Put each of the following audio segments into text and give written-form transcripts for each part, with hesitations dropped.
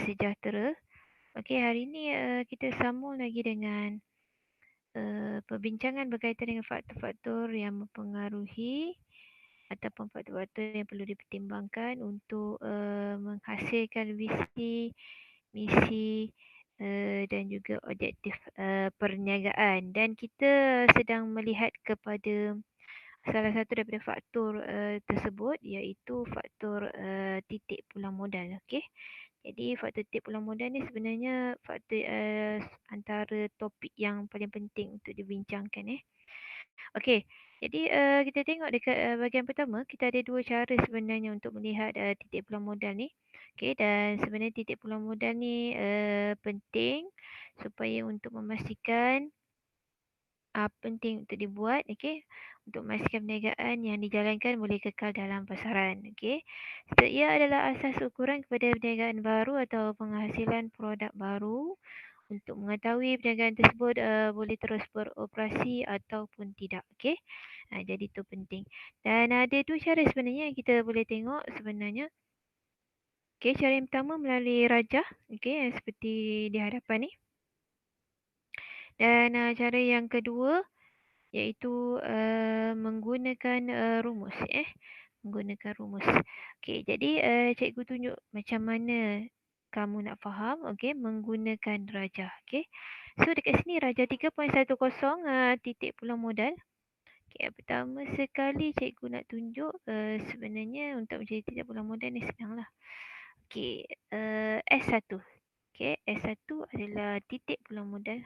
sejahtera. Okey, hari ini kita sambung lagi dengan perbincangan berkaitan dengan faktor-faktor yang mempengaruhi ataupun faktor-faktor yang perlu dipertimbangkan untuk menghasilkan visi, misi dan juga objektif perniagaan. Dan kita sedang melihat kepada salah satu daripada faktor tersebut, iaitu faktor titik pulang modal. Okey. Jadi faktor titik pulang modal ni sebenarnya faktor antara topik yang paling penting untuk dibincangkan. Okey. Jadi kita tengok dekat bahagian pertama, kita ada dua cara sebenarnya untuk melihat titik pulang modal ni. Okey, dan sebenarnya titik pulang modal ni penting supaya untuk memastikan penting untuk dibuat, okey, untuk memastikan perniagaan yang dijalankan boleh kekal dalam pasaran. Okey. So, ia adalah asas ukuran kepada perniagaan baru atau penghasilan produk baru untuk mengetahui perniagaan tersebut boleh terus beroperasi ataupun tidak. Okey. Jadi itu penting. Dan ada dua cara sebenarnya yang kita boleh tengok sebenarnya. Okey, cara yang pertama melalui rajah, okey, yang seperti di hadapan ni. Dan cara yang kedua iaitu menggunakan rumus, menggunakan rumus. Okey, jadi cikgu tunjuk macam mana kamu nak faham, okey, menggunakan rajah. Okey. So dekat sini rajah 3.10 titik pulang modal. Okey, pertama sekali cikgu nak tunjuk sebenarnya untuk mencari titik pulang modal ni senanglah. Okey, S1. Okey, S1 adalah titik pulang modal.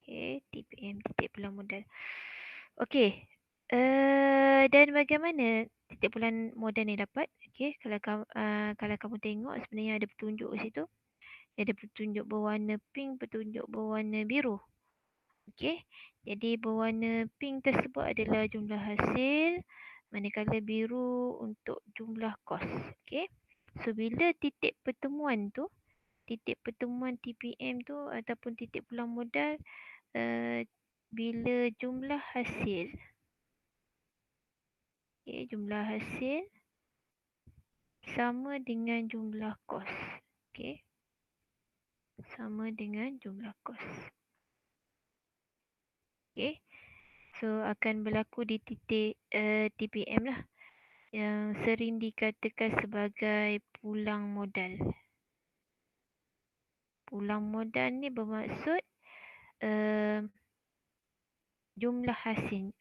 Okey, TPM, titik pulang modal. Okey. Dan bagaimana titik pulang modal ni dapat? Okey, kalau kamu tengok sebenarnya ada petunjuk di situ. Ada petunjuk berwarna pink, petunjuk berwarna biru. Okey. Jadi berwarna pink tersebut adalah jumlah hasil, manakala biru untuk jumlah kos. Okey. So bila titik pertemuan TPM tu ataupun titik pulang modal bila jumlah hasil, jumlah hasil sama dengan jumlah kos. Okey. Sama dengan jumlah kos. Okey. So akan berlaku di titik TPM lah, yang sering dikatakan sebagai pulang modal. Pulang modal ni bermaksud jumlah hasil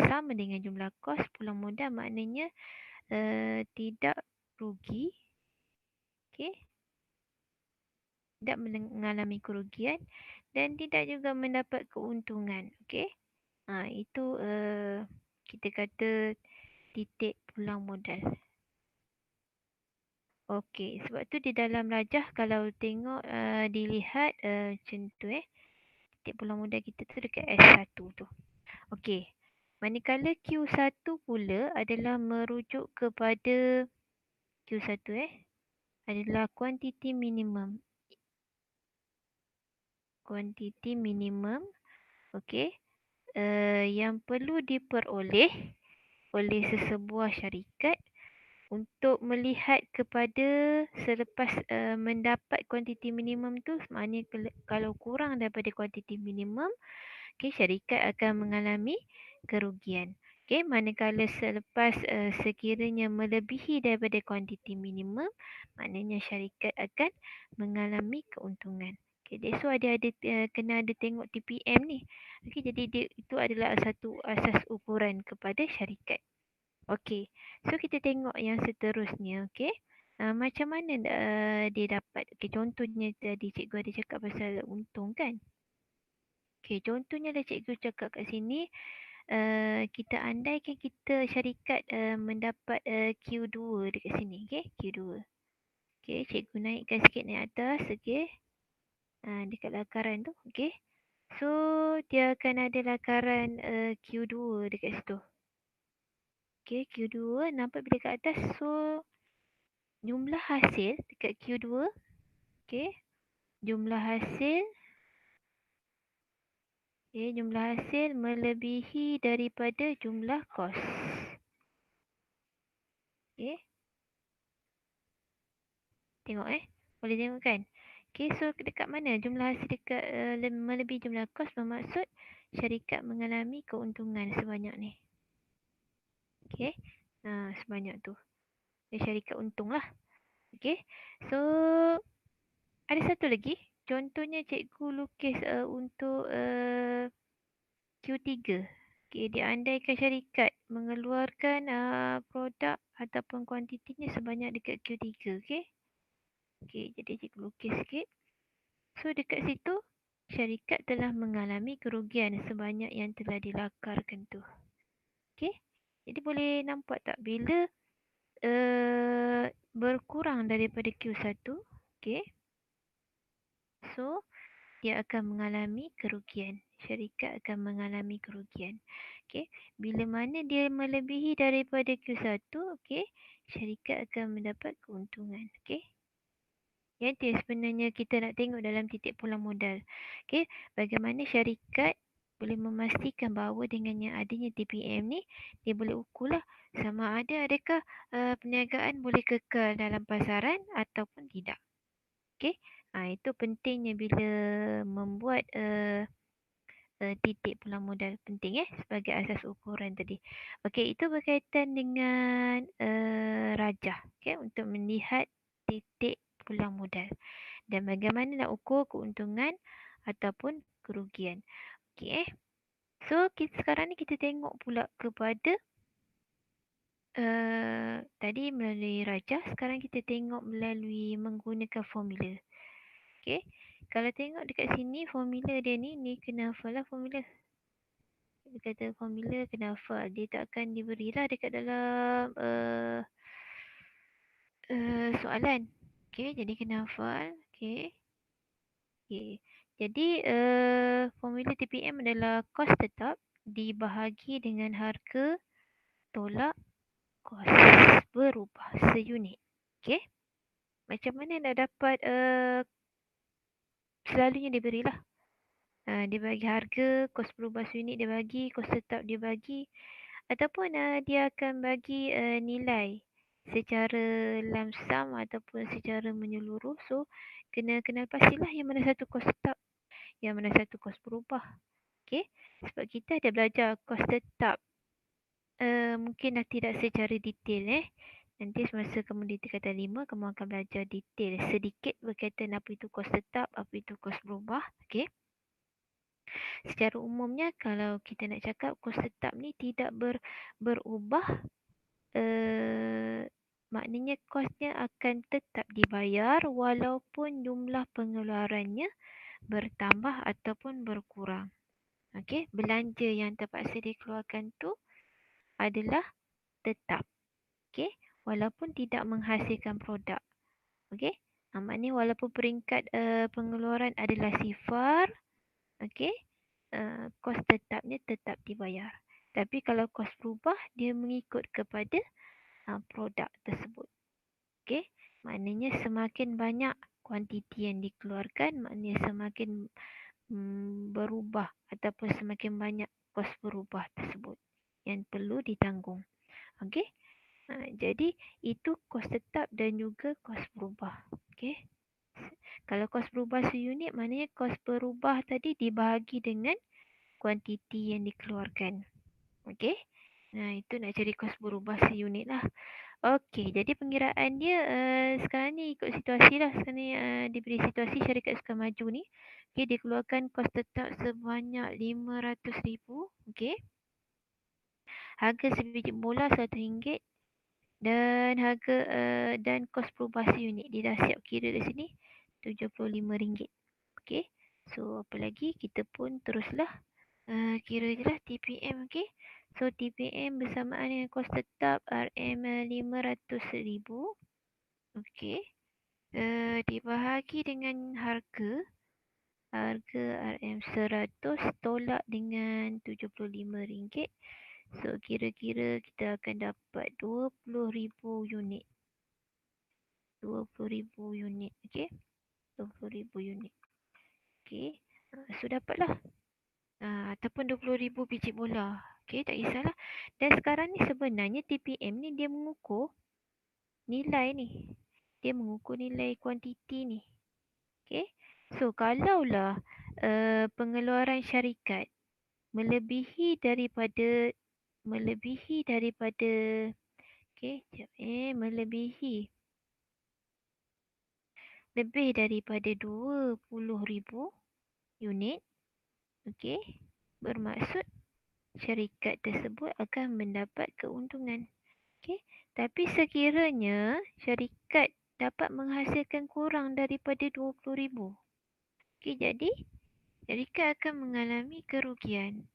sama dengan jumlah kos. Pulang modal maknanya tidak rugi, okey, tidak mengalami kerugian dan tidak juga mendapat keuntungan. Okey. Itu kita kata titik pulang modal. Okey, sebab tu di dalam rajah kalau tengok dilihat macam tu titik pulang modal kita tu dekat S1 tu. Okey. Manakala Q1 pula adalah merujuk kepada Q1 adalah kuantiti minimum. Kuantiti minimum, okey, yang perlu diperoleh oleh sesebuah syarikat untuk melihat kepada selepas mendapat kuantiti minimum tu, maknanya kalau kurang daripada kuantiti minimum, okey, syarikat akan mengalami kerugian. Okey, manakala selepas sekiranya melebihi daripada kuantiti minimum, maknanya syarikat akan mengalami keuntungan. Okey, that's why dia ada kena ada tengok TPM ni. Okey, jadi itu adalah satu asas ukuran kepada syarikat. Okey, so kita tengok yang seterusnya. Okey, macam mana dia dapat? Okey, contohnya tadi cikgu ada cakap pasal untung kan. Okey, contohnya dah cikgu cakap kat sini, kita andaikan kita syarikat mendapat Q2 dekat sini. Okey, Q2. Okey, cikgu naikkan sikit naik atas. Okey, dekat lakaran tu. Okey, so dia akan ada lakaran Q2 dekat situ. Okey, Q2 nampak bila kat atas. So jumlah hasil dekat Q2, okey, jumlah hasil, jumlah hasil melebihi daripada jumlah kos. Okey. Tengok Boleh tengok kan? Okay, so dekat mana jumlah hasil dekat melebihi jumlah kos bermaksud syarikat mengalami keuntungan sebanyak ni. Okay. Sebanyak tu. Syarikat untung lah. Okay. So, ada satu lagi. Contohnya cikgu lukis untuk Q3. Okay, diandaikan syarikat mengeluarkan produk ataupun kuantitinya sebanyak dekat Q3. Okay. Okay, jadi cikgu lukis sikit. So, dekat situ, syarikat telah mengalami kerugian sebanyak yang telah dilakarkan tu. Okay. Jadi boleh nampak tak bila berkurang daripada Q1. Okay. So, dia akan mengalami kerugian. Syarikat akan mengalami kerugian. Okay. Bila mana dia melebihi daripada Q1, okay, syarikat akan mendapat keuntungan. Okay. Yang sebenarnya kita nak tengok dalam titik pulang modal. Okay. Bagaimana syarikat boleh memastikan bahawa dengan yang adanya TPM ni, dia boleh ukur lah sama ada adakah perniagaan boleh kekal dalam pasaran ataupun tidak. Okay. Itu pentingnya bila membuat titik pulang modal penting sebagai asas ukuran tadi. Okey, itu berkaitan dengan rajah, okey, untuk melihat titik pulang modal dan bagaimana nak ukur keuntungan ataupun kerugian. Okey So, sekarang ni kita tengok pula kepada tadi melalui rajah, sekarang kita tengok melalui menggunakan formula. Okey. Kalau tengok dekat sini formula dia ni kena hafal lah formula. Dia kata formula kena hafal. Dia tak akan diberilah dekat dalam soalan. Okey, jadi kena hafal. Okey. Okey. Jadi formula TPM adalah kos tetap dibahagi dengan harga tolak kos berubah seunit. Okey. Macam mana nak dapat selalunya diberilah. Dia bagi harga, kos berubah seunit dia bagi, kos tetap dia bagi. Ataupun dia akan bagi nilai secara lamsam ataupun secara menyeluruh. So, kena kenal pastilah yang mana satu kos tetap, yang mana satu kos berubah. Okay. Sebab kita ada belajar kos tetap. Mungkin tidak secara detail Nanti semasa kamu di tingkatan 5, kamu akan belajar detail sedikit berkaitan apa itu kos tetap, apa itu kos berubah. Okay. Secara umumnya kalau kita nak cakap kos tetap ni tidak berubah, maknanya kosnya akan tetap dibayar walaupun jumlah pengeluarannya bertambah ataupun berkurang. Okey, belanja yang terpaksa dikeluarkan tu adalah tetap. Okey, walaupun tidak menghasilkan produk. Okey, maknanya walaupun peringkat pengeluaran adalah sifar, okey, kos tetapnya tetap dibayar. Tapi kalau kos berubah, dia mengikut kepada produk tersebut. Okey, maknanya semakin banyak kuantiti yang dikeluarkan, maknanya semakin berubah ataupun semakin banyak kos berubah tersebut yang perlu ditanggung. Okey. Jadi itu kos tetap dan juga kos berubah. Okey. Kalau kos berubah seunit, maknanya kos berubah tadi dibahagi dengan kuantiti yang dikeluarkan. Okey. Itu nak cari kos berubah seunit lah. Okey, jadi pengiraan dia sekarang ni ikut situasi lah. Sekarang ni diberi situasi syarikat suka maju ni. Okey, dia keluarkan kos tetap sebanyak RM500,000. Okey. Harga sebiji bola RM100 dan harga dan kos berubah seunit. Dia dah siap kira di sini RM75. Okey. So, apa lagi? Kita pun teruslah kira je lah TPM. Okey. So, TPM bersamaan dengan kos tetap RM500,000. Okey. Dibahagi dengan harga RM100 tolak dengan RM75. So, kira-kira kita akan dapat 20,000 unit. 20,000 unit. Okey. 20,000 unit. Okey. So, dapatlah. Ataupun 20,000 biji bola. Okey, tak kisahlah. Dan sekarang ni sebenarnya TPM ni dia mengukur nilai ni. dia mengukur nilai kuantiti ni. Okey. So kalaulah pengeluaran syarikat melebihi daripada okey, jap lebih daripada 20,000 unit, okey, bermaksud syarikat tersebut akan mendapat keuntungan. Okey, tapi sekiranya syarikat dapat menghasilkan kurang daripada 20,000, okey, jadi syarikat akan mengalami kerugian.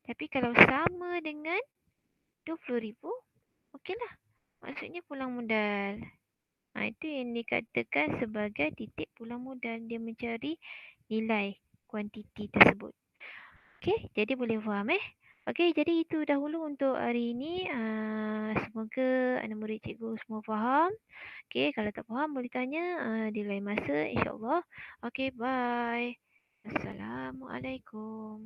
Tapi kalau sama dengan 20,000, okeylah. Maksudnya pulang modal. Itu yang dikatakan sebagai titik pulang modal. Dia mencari nilai kuantiti tersebut. Okey, jadi boleh faham Okey, jadi itu dahulu untuk hari ini. Semoga anak murid cikgu semua faham. Okey, kalau tak faham boleh tanya di lain masa, insya-Allah. Okey, bye. Assalamualaikum.